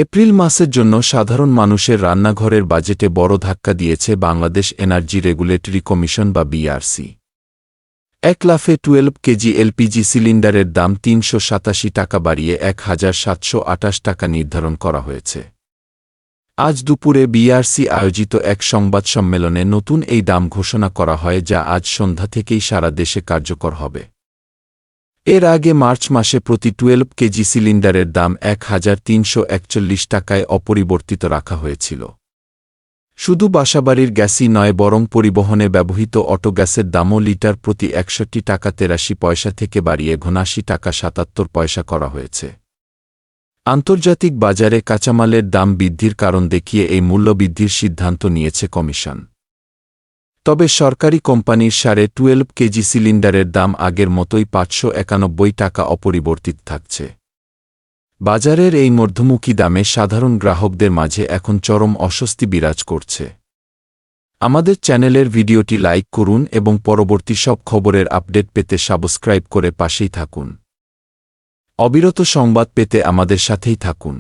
April মাসের জন্য সাধারণ মানুষের রান্নাঘরের বাজেটে বড় ধাক্কা দিয়েছে বাংলাদেশ এনার্জি রেগুলেটরি কমিশন বা বিআরসি। এক লাফে 12 কেজি এলপিজি সিলিন্ডারের দাম ৩৮৭ টাকা বাড়িয়ে ১,৭২৮ টাকা নির্ধারণ করা হয়েছে। আজ দুপুরে বিআরসি আয়োজিত এক সংবাদ সম্মেলনে নতুন এই দাম ঘোষণা করা হয়, যা আজ সন্ধ্যা থেকেই সারা দেশে কার্যকর হবে। এর আগে মার্চ মাসে প্রতি 12 কেজি সিলিন্ডারের দাম ১,৩৪১ টাকায় অপরিবর্তিত রাখা হয়েছিল। শুধু বাসাবাড়ির গ্যাসই নয়, বরং পরিবহনে ব্যবহৃত অটো গ্যাসের দামও লিটার প্রতি ৬১ টাকা ৮৩ পয়সা থেকে বাড়িয়ে ৭৯ টাকা ৭৭ পয়সা করা হয়েছে। আন্তর্জাতিক বাজারে কাঁচামালের দাম বৃদ্ধির কারণ দেখিয়ে এই মূল্যবৃদ্ধির সিদ্ধান্ত নিয়েছে কমিশন। তবে সরকারি কোম্পানির 12.5 কেজি সিলিন্ডারের দাম আগের মতোই ৫৯১ টাকা অপরিবর্তিত থাকছে। বাজারের এই মধ্যমুখী দামে সাধারণ গ্রাহকদের মাঝে এখন চরম অস্বস্তি বিরাজ করছে। আমাদের চ্যানেলের ভিডিওটি লাইক করুন এবং পরবর্তী সব খবরের আপডেট পেতে সাবস্ক্রাইব করে পাশেই থাকুন। অবিরত সংবাদ পেতে আমাদের সাথেই থাকুন।